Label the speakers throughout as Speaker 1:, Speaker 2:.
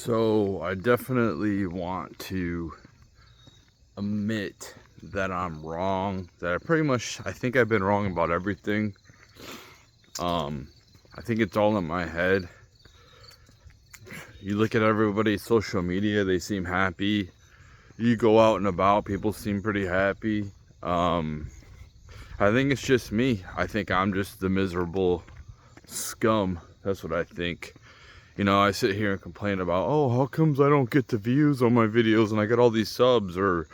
Speaker 1: So I definitely want to admit that I'm wrong, that I think I've been wrong about everything. I think it's all in my head. You look at everybody's social media, they seem happy. You go out and about, people seem pretty happy. I think it's just me. I think I'm just the miserable scum. That's what I think. I sit here and complain about, oh, how comes I don't get the views on my videos and I get all these subs, or,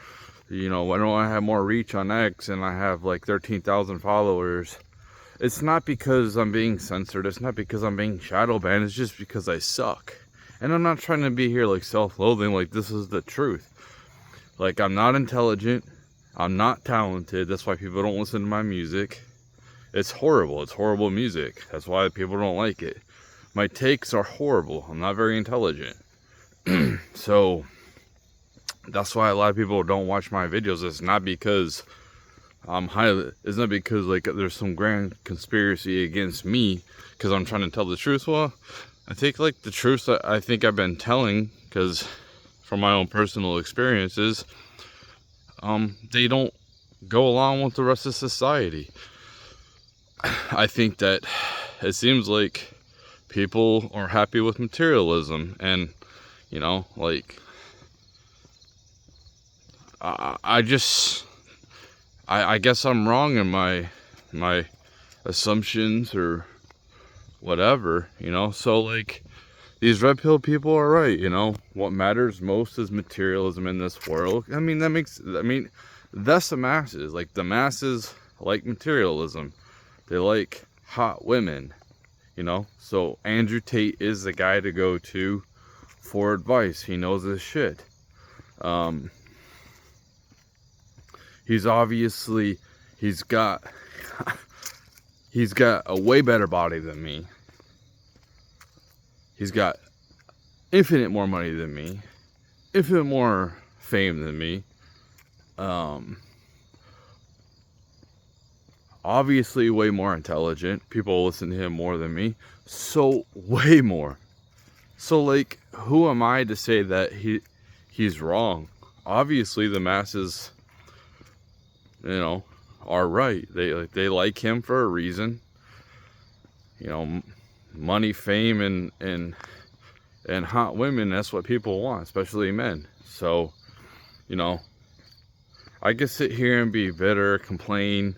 Speaker 1: why don't I have more reach on X and I have like 13,000 followers? It's not because I'm being censored. It's not because I'm being shadow banned. It's just because I suck. And I'm not trying to be here like self-loathing, like this is the truth. Like, I'm not intelligent. I'm not talented. That's why people don't listen to my music. It's horrible. It's horrible music. That's why people don't like it. My takes are horrible. I'm not very intelligent. So that's why a lot of people don't watch my videos. It's not because it's not because like there's some grand conspiracy against me because I'm trying to tell the truth. Well, I think like the truth that I think I've been telling, because from my own personal experiences, they don't go along with the rest of society. I think that it seems like people are happy with materialism, and I guess I'm wrong in my assumptions or whatever, so like these red pill people are right. What matters most is materialism in this world. That's the masses. Like, the masses like materialism. They like hot women. So Andrew Tate is the guy to go to for advice. He knows his shit. He's got a way better body than me. He's got infinite more money than me, infinite more fame than me. Obviously way more intelligent. People listen to him more than me. So way more. So like, who am I to say that he's wrong? Obviously the masses, are right. They like him for a reason. Money, fame, and hot women, that's what people want, especially men. So, I could sit here and be bitter, complain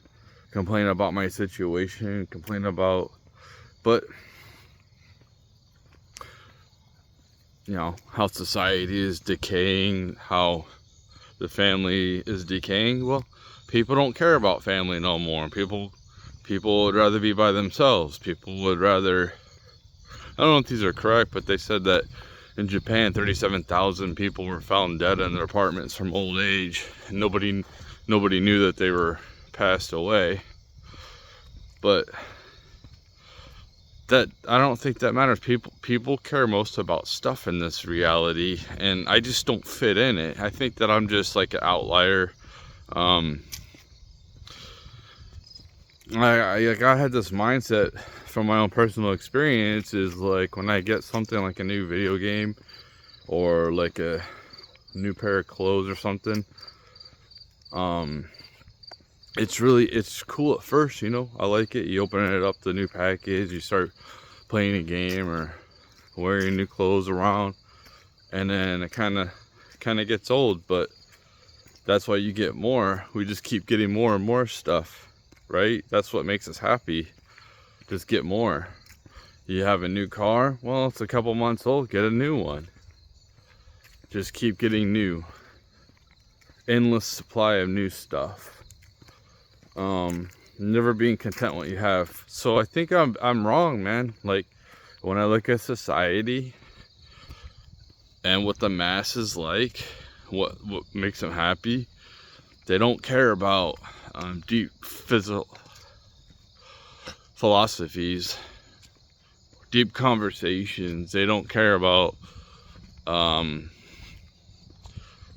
Speaker 1: about my situation, but how society is decaying, how the family is decaying. Well, people don't care about family no more. People would rather be by themselves. People would rather, I don't know if these are correct, but they said that in Japan 37,000 people were found dead in their apartments from old age, and nobody knew that they were passed away. But that, I don't think that matters. People care most about stuff in this reality, and I just don't fit in it. I think that I'm just like an outlier. I had this mindset from my own personal experience, is like when I get something like a new video game or like a new pair of clothes or something, it's cool at first, I like it. You open it up, the new package, you start playing a game or wearing new clothes around, and then it kind of gets old. But that's why you get more. We just keep getting more and more stuff, right? That's what makes us happy. Just get more. You have a new car, well, it's a couple months old, get a new one. Just keep getting new. Endless supply of new stuff. Never being content what you have. So I think I'm wrong, man. Like, when I look at society and what the masses like, what makes them happy, they don't care about deep physical philosophies, deep conversations. They don't care about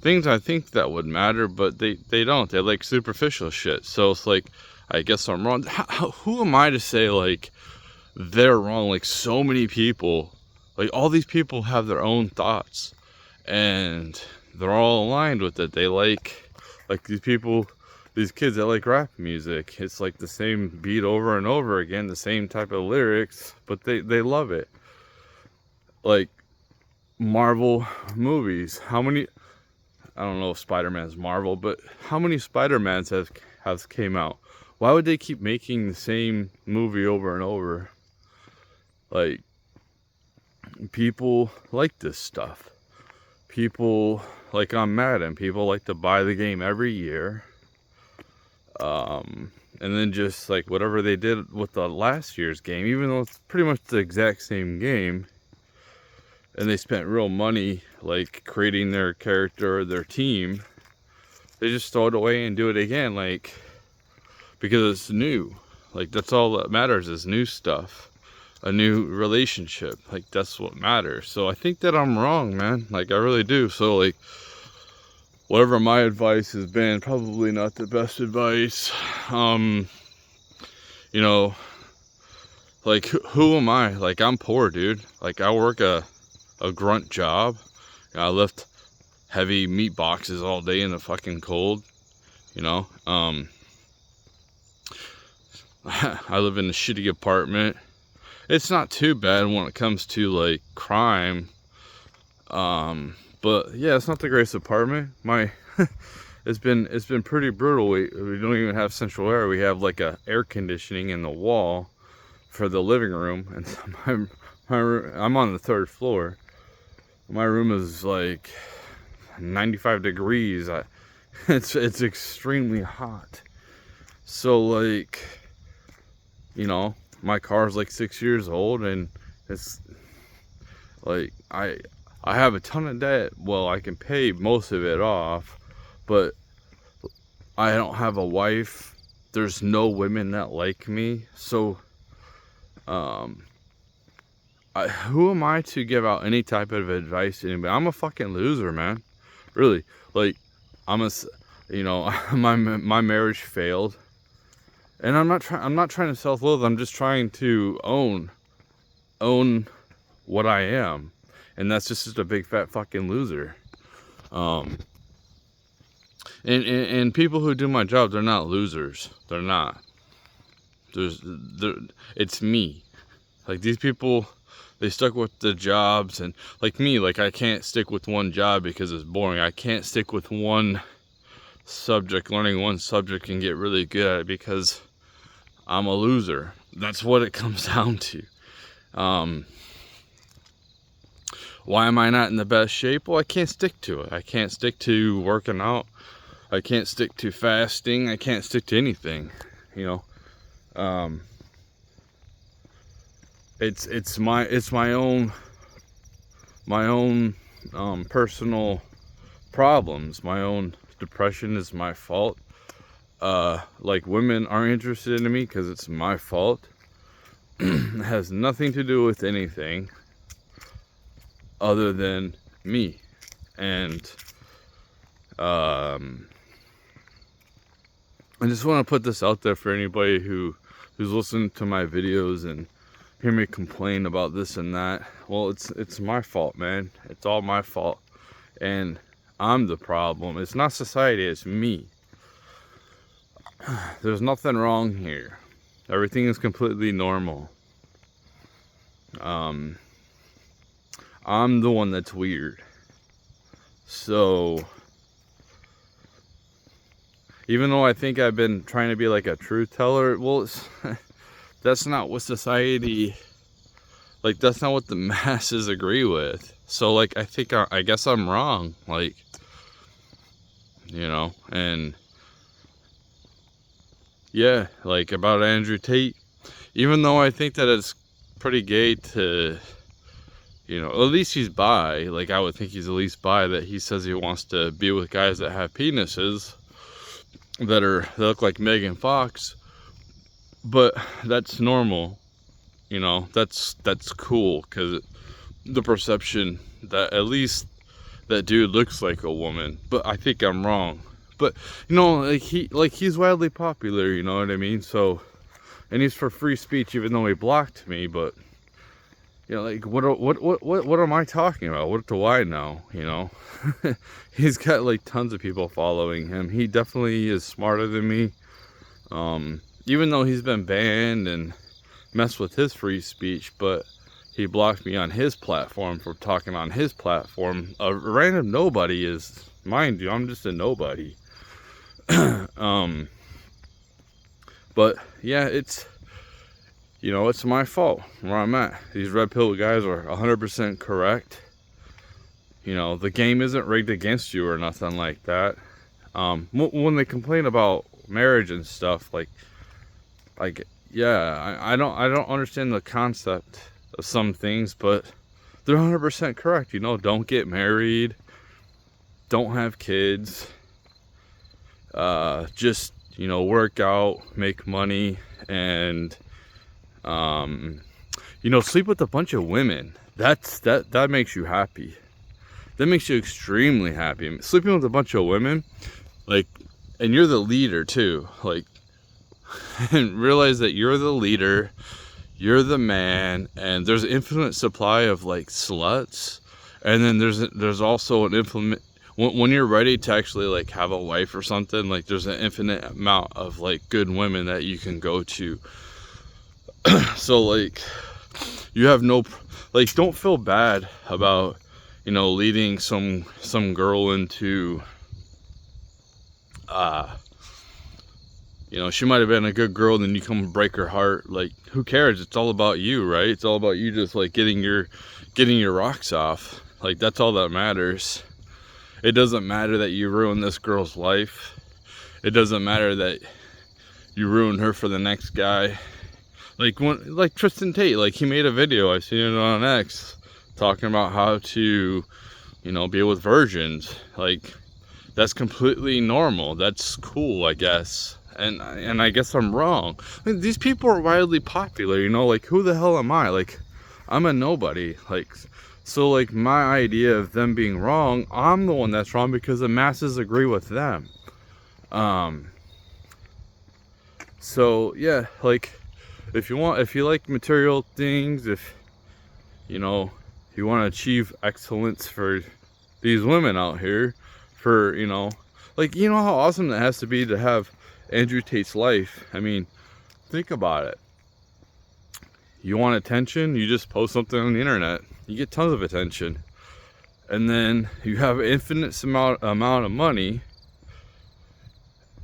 Speaker 1: things I think that would matter, but they don't. They like superficial shit. So it's like, I guess I'm wrong. Who am I to say like they're wrong? Like, so many people Like, all these people have their own thoughts, and they're all aligned with it. They like these people, these kids that like rap music. It's like the same beat over and over again, the same type of lyrics, but they love it. Like Marvel movies. How many, I don't know if Spider-Man's Marvel, but how many Spider-Mans has came out? Why would they keep making the same movie over and over? Like, people like this stuff. People, like on Madden, people like to buy the game every year. And then just like whatever they did with the last year's game, even though it's pretty much the exact same game, and they spent real money like creating their character or their team, they just throw it away and do it again, like, because it's new. Like, that's all that matters, is new stuff, a new relationship. Like, that's what matters. So I think that I'm wrong, man. Like, I really do. So like, whatever my advice has been, probably not the best advice. You know, like, who am I? Like, I'm poor, dude. Like, I work a grunt job. I lift heavy meat boxes all day in the fucking cold, you know. I live in a shitty apartment. It's not too bad when it comes to like crime, but yeah, it's not the greatest apartment. It's been pretty brutal. We don't even have central air. We have like a air conditioning in the wall for the living room, and so my room, I'm on the 3rd floor. My room is like 95 degrees. It's extremely hot. So like, you know, my car's like 6 years old, and it's like I have a ton of debt. Well, I can pay most of it off, but I don't have a wife. There's no women that like me. So who am I to give out any type of advice to anybody? I'm a fucking loser, man. Really. Like, you know, my marriage failed. And I'm not trying to self-loathe. I'm just trying to own what I am. And that's just a big fat fucking loser. And people who do my job, they're not losers. They're not. It's me. Like, these people, they stuck with the jobs, and like me, like, I can't stick with one job because it's boring. I can't stick with one subject, learning one subject and get really good at it, because I'm a loser. That's what it comes down to. Why am I not in the best shape? Well, I can't stick to it. I can't stick to working out. I can't stick to fasting. I can't stick to anything, you know. It's my own personal problems. My own depression is my fault. Like, women aren't interested in me because it's my fault. It has nothing to do with anything other than me. And I just want to put this out there for anybody who's listening to my videos and hear me complain about this and that. Well, it's my fault, man. It's all my fault, and I'm the problem. It's not society, it's me. There's nothing wrong here. Everything is completely normal. I'm the one that's weird. So even though I think I've been trying to be like a truth teller, well, that's not what society, like, that's not what the masses agree with. So like, I guess I'm wrong, like, you know. And yeah, like, about Andrew Tate, even though I think that it's pretty gay to, you know, at least he's bi. Like, I would think he's at least bi, that he says he wants to be with guys that have penises that look like Megan Fox. But that's normal, you know. That's cool, because the perception that at least that dude looks like a woman. But I think I'm wrong. But, you know, like he's wildly popular, you know what I mean? So, and he's for free speech, even though he blocked me. But, you know, like what am I talking about? What do I know? You know, he's got like tons of people following him. He definitely is smarter than me. Even though he's been banned and messed with his free speech, but he blocked me on his platform for talking on his platform. A random nobody is, mind you, I'm just a nobody. But yeah, it's, you know, it's my fault where I'm at. These red pill guys are 100% correct. You know, the game isn't rigged against you or nothing like that. When they complain about marriage and stuff, like yeah, I don't understand the concept of some things, but they're 100% correct. You know, don't get married, don't have kids, just, you know, work out, make money, and you know, sleep with a bunch of women. That makes you happy. That makes you extremely happy. Sleeping with a bunch of women, like, and you're the leader too, like, and realize that you're the leader, you're the man, and there's an infinite supply of like sluts, and then there's also an infinite, when you're ready to actually like have a wife or something, like there's an infinite amount of like good women that you can go to. So like, you have no, like, don't feel bad about, you know, leading some girl into, you know, she might have been a good girl, then you come and break her heart. Like, who cares? It's all about you, right? It's all about you just like getting your rocks off. Like, that's all that matters. It doesn't matter that you ruined this girl's life. It doesn't matter that you ruined her for the next guy. Like Tristan Tate, like, he made a video, I seen it on X, talking about how to, you know, be with virgins. Like, that's completely normal. That's cool, I guess. And I guess I'm wrong. I mean, these people are wildly popular, you know, like, who the hell am I? Like, I'm a nobody. Like, so like, my idea of them being wrong, I'm the one that's wrong because the masses agree with them. So yeah, like, if you like material things, if, you know, you want to achieve excellence for these women out here, for, you know, like, you know how awesome that has to be to have Andrew Tate's life. I mean, think about it. You want attention, you just post something on the internet, you get tons of attention, and then you have an infinite amount of money,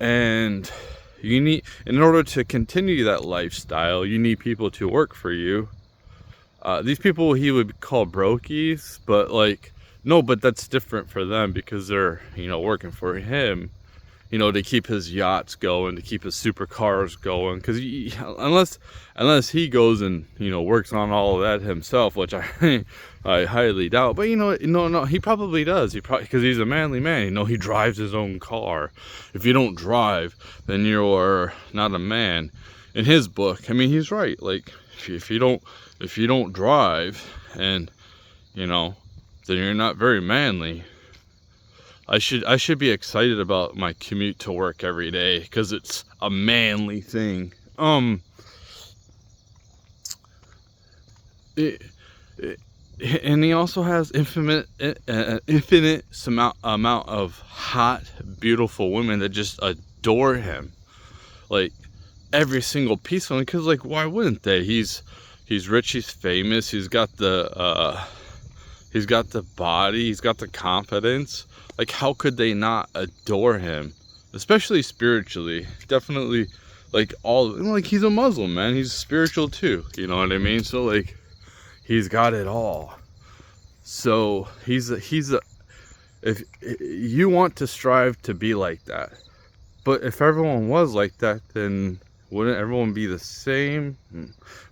Speaker 1: and you need, in order to continue that lifestyle, you need people to work for you. These people he would call brokies, but like, no, but that's different for them because they're, you know, working for him, you know, to keep his yachts going, to keep his supercars going. Because unless he goes and, you know, works on all of that himself, which I highly doubt. But, you know, no, he probably does. Because he's a manly man. You know, he drives his own car. If you don't drive, then you're not a man. In his book, I mean, he's right. Like, if you don't drive, and, you know, then you're not very manly. I should be excited about my commute to work every day because it's a manly thing. And he also has infinite amount of hot, beautiful women that just adore him. Like, every single piece of him, because, like, why wouldn't they? He's rich, he's famous, he's got the body, he's got the confidence. Like, how could they not adore him? Especially spiritually. Definitely, like, he's a Muslim, man. He's spiritual too. You know what I mean? So, like, he's got it all. So, if you want to strive to be like that. But if everyone was like that, then wouldn't everyone be the same?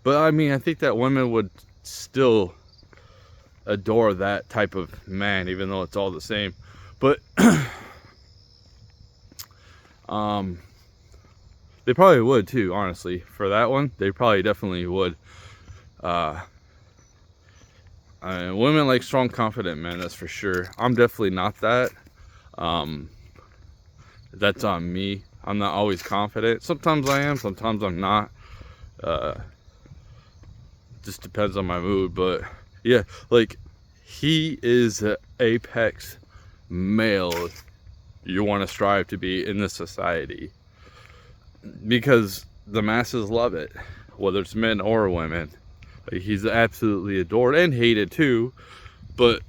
Speaker 1: But, I mean, I think that women would still adore that type of man, even though it's all the same. But they probably would too, honestly. For that one, they probably definitely would. Women like strong, confident men, that's for sure. I'm definitely not that. That's on me. I'm not always confident. Sometimes I am, sometimes I'm not. just depends on my mood. But yeah, like, he is an apex male you want to strive to be in this society, because the masses love it, whether it's men or women. Like, he's absolutely adored and hated too, but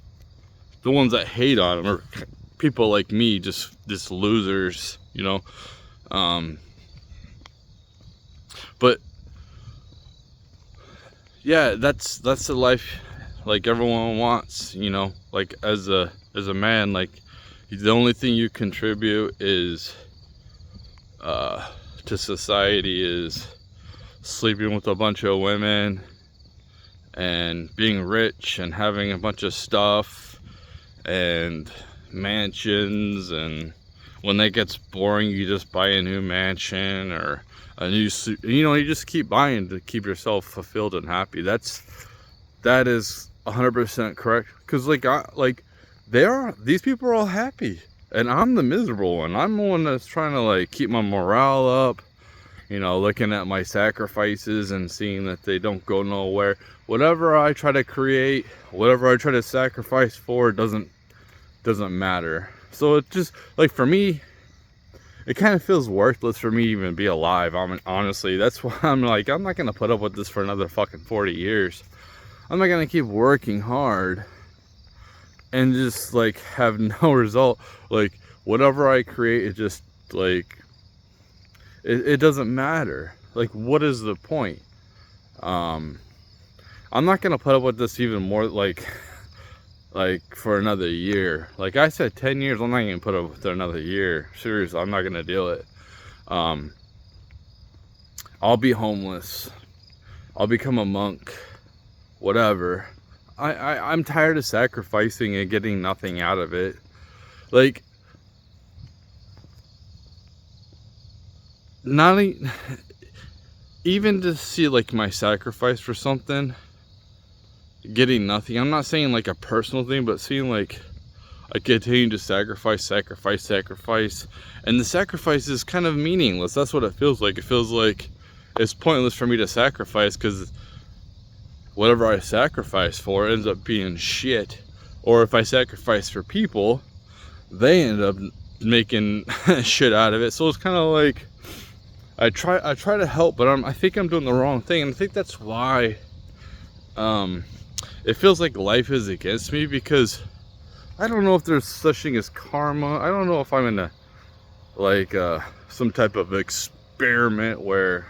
Speaker 1: the ones that hate on him are people like me, just losers, you know. But yeah, that's the life like everyone wants, you know. Like, as a man, like, the only thing you contribute is to society is sleeping with a bunch of women and being rich and having a bunch of stuff and mansions, and when that gets boring, you just buy a new mansion or a new suit. You know, you just keep buying to keep yourself fulfilled and happy. That is 100% correct, because these people are all happy and I'm the miserable one. I'm the one that's trying to like keep my morale up, you know, looking at my sacrifices and seeing that they don't go nowhere. Whatever I try to create, whatever I try to sacrifice for, doesn't matter. So it just, like, for me, it kind of feels worthless for me to even be alive. Honestly, that's why I'm like, I'm not gonna put up with this for another fucking 40 years. I'm not gonna keep working hard and just like have no result. Like, whatever I create, it just like, it doesn't matter. Like, what is the point? I'm not gonna put up with this even more, like for another year. Like I said, 10 years, I'm not gonna put up with it another year. Seriously, I'm not gonna do it. I'll be homeless, I'll become a monk, whatever. I'm tired of sacrificing and getting nothing out of it. Like, not even to see like my sacrifice for something, getting nothing. I'm not saying like a personal thing, but seeing like I continue to sacrifice, and the sacrifice is kind of meaningless. That's what it feels like. It feels like it's pointless for me to sacrifice, because whatever I sacrifice for ends up being shit. Or if I sacrifice for people, they end up making shit out of it. So it's kind of like I try to help, but I think I'm doing the wrong thing, and I think that's why it feels like life is against me, because I don't know if there's such thing as karma. I don't know if I'm in a like some type of experiment where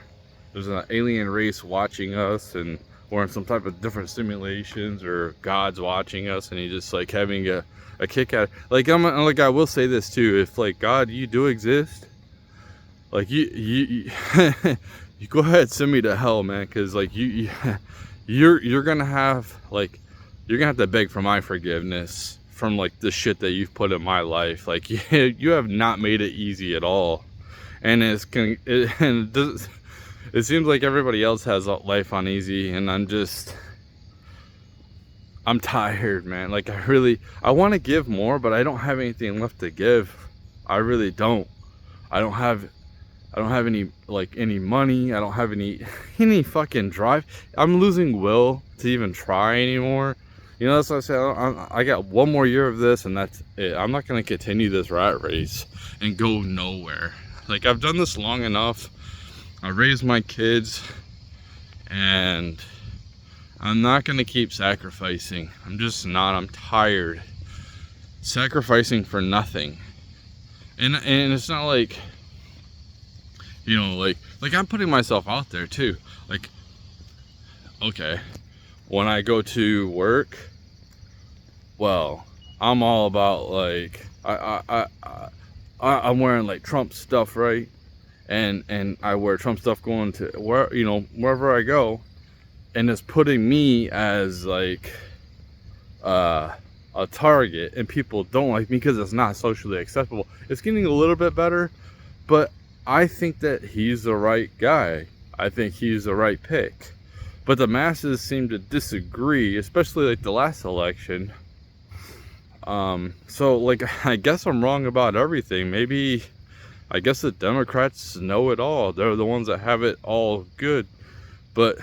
Speaker 1: there's an alien race watching us and we're in some type of different simulations, or God's watching us and he's just like having a kick at it. Like, I will say this too, if like, God, you do exist, like you you go ahead, send me to hell, man, because like you're gonna have to beg for my forgiveness from like the shit that you've put in my life. Like, you have not made it easy at all, and it seems like everybody else has life on easy, and I'm tired, man. Like, I want to give more, but I don't have anything left to give. I really don't. I don't have any money. I don't have any fucking drive. I'm losing will to even try anymore. You know, that's what I said. I got one more year of this, and that's it. I'm not going to continue this rat race and go nowhere. Like, I've done this long enough. I raised my kids, and I'm not going to keep sacrificing. I'm just not. I'm tired. Sacrificing for nothing. And it's not like, you know, like I'm putting myself out there too. Like, okay, when I go to work, well, I'm all about like, I'm wearing like Trump stuff, right? And I wear Trump stuff going to wherever I go, and it's putting me as like a target, and people don't like me because it's not socially acceptable. It's getting a little bit better, but I think that he's the right guy. I think he's the right pick, but the masses seem to disagree, especially like the last election. So like, I guess I'm wrong about everything. Maybe, I guess the Democrats know it all. They're the ones that have it all good. But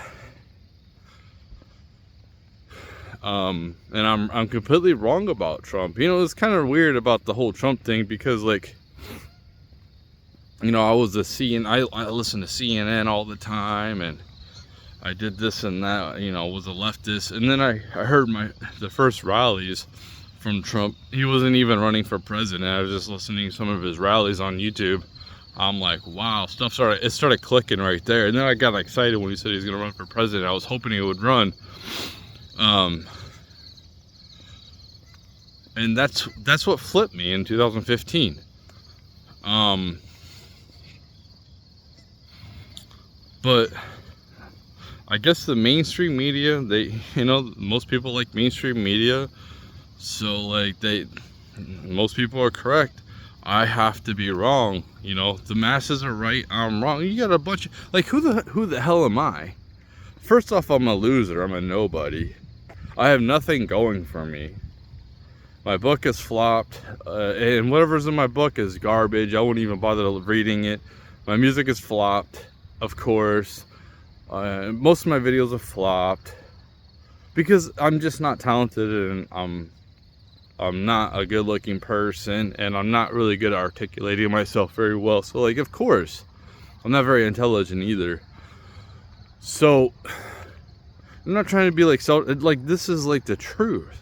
Speaker 1: And I'm completely wrong about Trump. You know, it's kind of weird about the whole Trump thing because, like, you know, I listen to CNN all the time, and I did this and that, you know, was a leftist. And then I heard the first rallies from Trump. He wasn't even running for president. I was just listening to some of his rallies on YouTube. I'm like, wow, it started clicking right there. And then I got excited when he said he's gonna run for president. I was hoping he would run. And that's what flipped me in 2015. But I guess the mainstream media, you know, most people like mainstream media, so like most people are correct. I have to be wrong. You know, the masses are right, I'm wrong. You got a bunch of, like, who the hell am I? First off, I'm a loser. I'm a nobody. I have nothing going for me. My book is flopped, and whatever's in my book is garbage. I wouldn't even bother reading it. My music is flopped, of course. Most of my videos have flopped because I'm just not talented, and I'm not a good-looking person, and I'm not really good at articulating myself very well. So, like, of course, I'm not very intelligent either. So, I'm not trying to be like this is like the truth.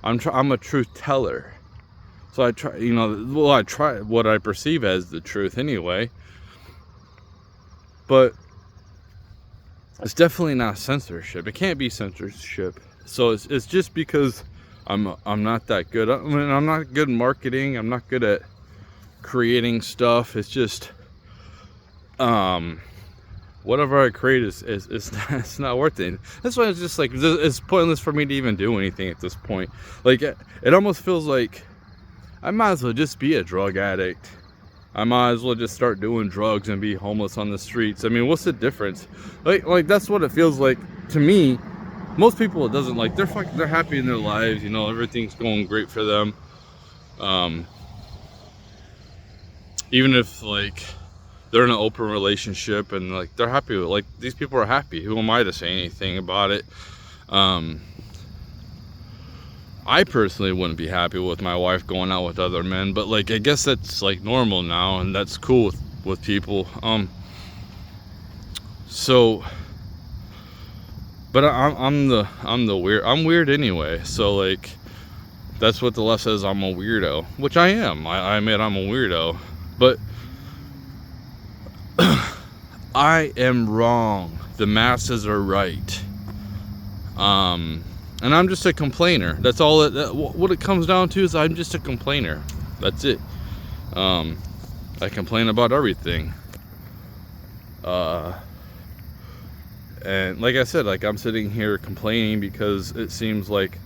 Speaker 1: I'm a truth teller. So I try, you know, well, I try what I perceive as the truth anyway. But it's definitely not censorship. It can't be censorship. So it's just because I'm not that good. I mean, I'm not good at marketing. I'm not good at creating stuff. It's just whatever I create it's not worth it. That's why it's just like, it's pointless for me to even do anything at this point. Like, it almost feels like I might as well just be a drug addict. I might as well just start doing drugs and be homeless on the streets. I mean, what's the difference? Like that's what it feels like to me. Most people, it doesn't, like, they're happy in their lives, you know, everything's going great for them. Even if, like, they're in an open relationship and, like, they're happy with, like, these people are happy. Who am I to say anything about it? I personally wouldn't be happy with my wife going out with other men, but, like, I guess that's, like, normal now, and that's cool with people. So, but I'm weird anyway. So, like, that's what the left says, I'm a weirdo, which I am. I admit I'm a weirdo, but I am wrong. The masses are right. And I'm just a complainer. That's all what it comes down to is I'm just a complainer. That's it. I complain about everything. And like I said, like, I'm sitting here complaining because it seems like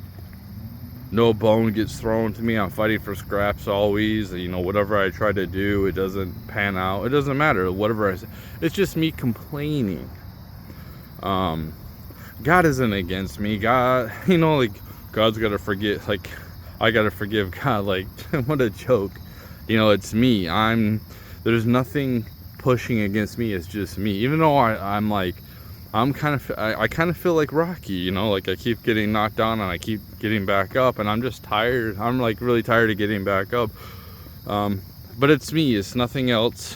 Speaker 1: no bone gets thrown to me. I'm fighting for scraps always. You know, whatever I try to do, it doesn't pan out. It doesn't matter. Whatever I say, it's just me complaining. God isn't against me. God, you know, like, God's got to forget. Like, I got to forgive God. Like, what a joke. You know, it's me. There's nothing pushing against me. It's just me. Even though I kind of feel like Rocky, you know, like, I keep getting knocked down and I keep getting back up, and I'm just tired. I'm, like, really tired of getting back up. But it's me. It's nothing else.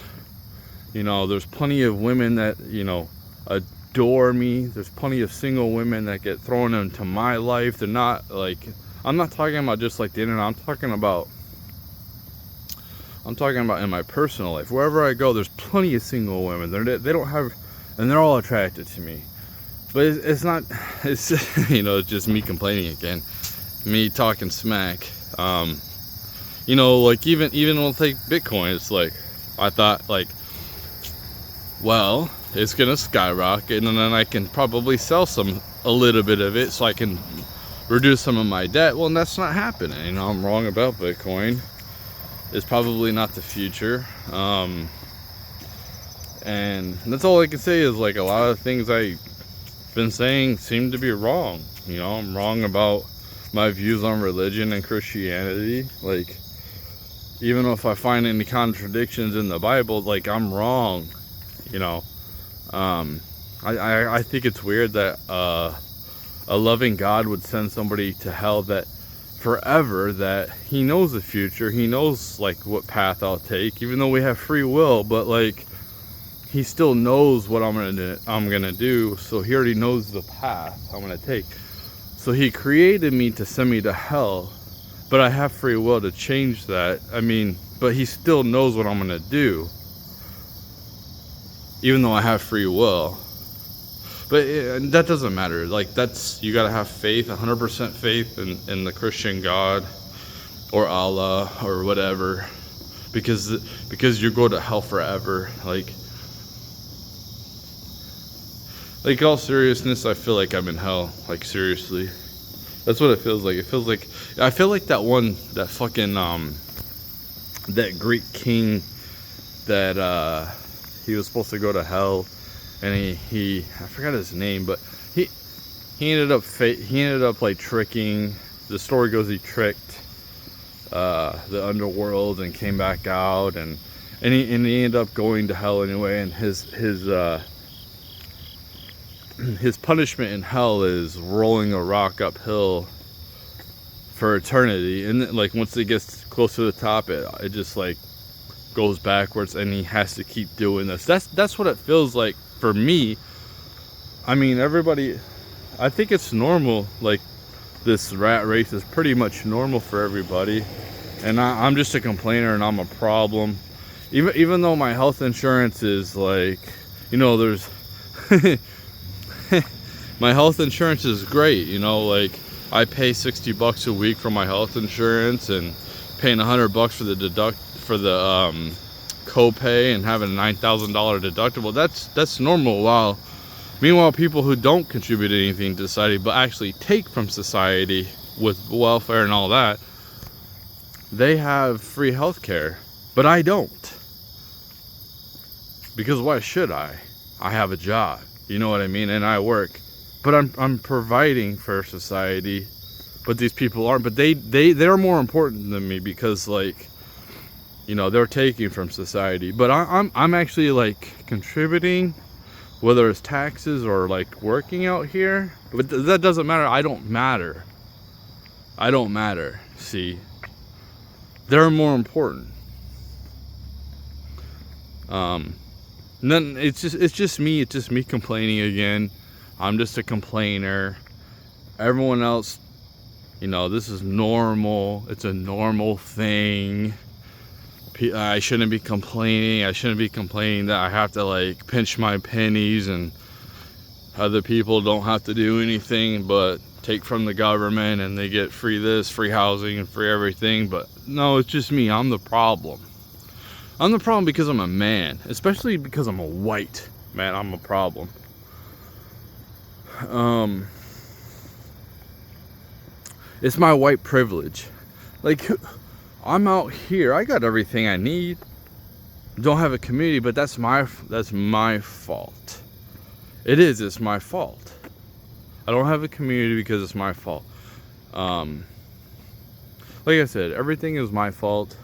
Speaker 1: You know, there's plenty of women that, you know, adore me. There's plenty of single women that get thrown into my life. They're not, like, I'm not talking about just, like, the internet. I'm talking about in my personal life. Wherever I go, there's plenty of single women. They don't have, and they're all attracted to me. But it's not, it's you know, it's just me complaining again, me talking smack. You know, like, even with, like, Bitcoin, it's like, I thought, like, well, it's gonna skyrocket, and then I can probably sell a little bit of it so I can reduce some of my debt. Well, that's not happening. You know, I'm wrong about Bitcoin. It's probably not the future. And that's all I can say is, like, a lot of things I've been saying seem to be wrong. You know, I'm wrong about my views on religion and Christianity. Like, even if I find any contradictions in the Bible, like, I'm wrong. You know, I think it's weird that a loving God would send somebody to hell that forever, that he knows the future, he knows like what path I'll take, even though we have free will, but like he still knows what I'm gonna do. So he already knows the path I'm gonna take. So he created me to send me to hell, but I have free will to change that. I mean, but he still knows what I'm gonna do, even though I have free will. But that doesn't matter. Like, that's, you gotta have faith, 100% faith in the Christian God or Allah or whatever, because you go to hell forever. Like all seriousness, I feel like I'm in hell. Like, seriously, that's what it feels like. It feels like, I feel like that fucking that Greek king that he was supposed to go to hell, and he I forgot his name, but he ended up like tricking. The story goes he tricked the underworld and came back out, and he ended up going to hell anyway. And his punishment in hell is rolling a rock uphill for eternity. And like once it gets close to the top, it just like goes backwards, and he has to keep doing this. That's what it feels like for me. I mean, everybody, I think it's normal. Like, this rat race is pretty much normal for everybody, and I'm just a complainer, and I'm a problem. Even though my health insurance is like, you know, there's my health insurance is great, you know, like I pay $60 a week for my health insurance, and paying $100 for the copay, and having a $9,000 deductible. That's normal. Meanwhile, people who don't contribute anything to society but actually take from society with welfare and all that, they have free health care, but I don't. Because why should I? I have a job, you know what I mean, and I work, but I'm providing for society, but these people aren't. But they're more important than me, because, like, you know, they're taking from society, but I'm actually like contributing, whether it's taxes or like working out here. But that doesn't matter. I don't matter. See, they're more important. And then it's just me complaining again. I'm just a complainer. Everyone else, you know, this is normal. It's a normal thing. I shouldn't be complaining. I shouldn't be complaining that I have to like pinch my pennies, and other people don't have to do anything but take from the government, and they get free this, free housing, and free everything. But no, it's just me. I'm the problem. I'm the problem because I'm a man, especially because I'm a white man. I'm a problem. It's my white privilege. Like, I'm out here, I got everything I need. Don't have a community, but that's my fault. It's my fault. I don't have a community because it's my fault. Like I said, everything is my fault.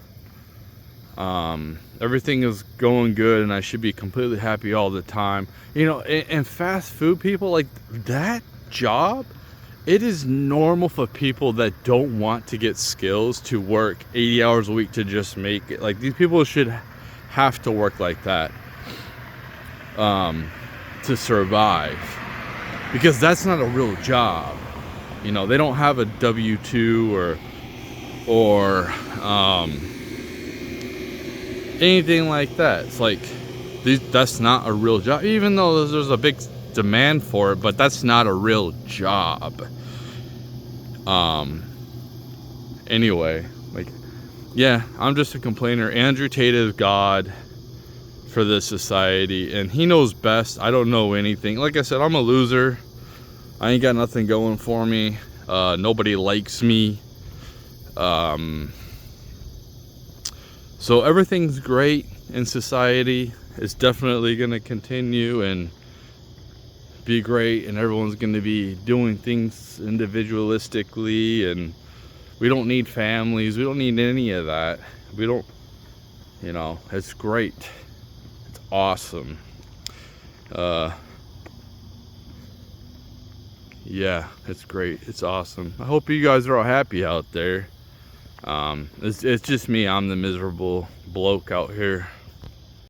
Speaker 1: Everything is going good, and I should be completely happy all the time. You know, and fast food people, like that job, it is normal for people that don't want to get skills to work 80 hours a week to just make it. Like, these people should have to work like that to survive, because that's not a real job. You know, they don't have a W-2 or anything like that. It's like, that's not a real job, even though there's a big demand for it, but that's not a real job. Anyway, like, yeah, I'm just a complainer. Andrew Tate is God for this society, and he knows best. I don't know anything. Like I said, I'm a loser. I ain't got nothing going for me. Nobody likes me. So everything's great in society. It's definitely going to continue and be great, and everyone's going to be doing things individualistically, and we don't need families. We don't need any of that. We don't, you know, it's great. It's awesome. yeah, it's great. It's awesome. I hope you guys are all happy out there. It's just me. I'm the miserable bloke out here.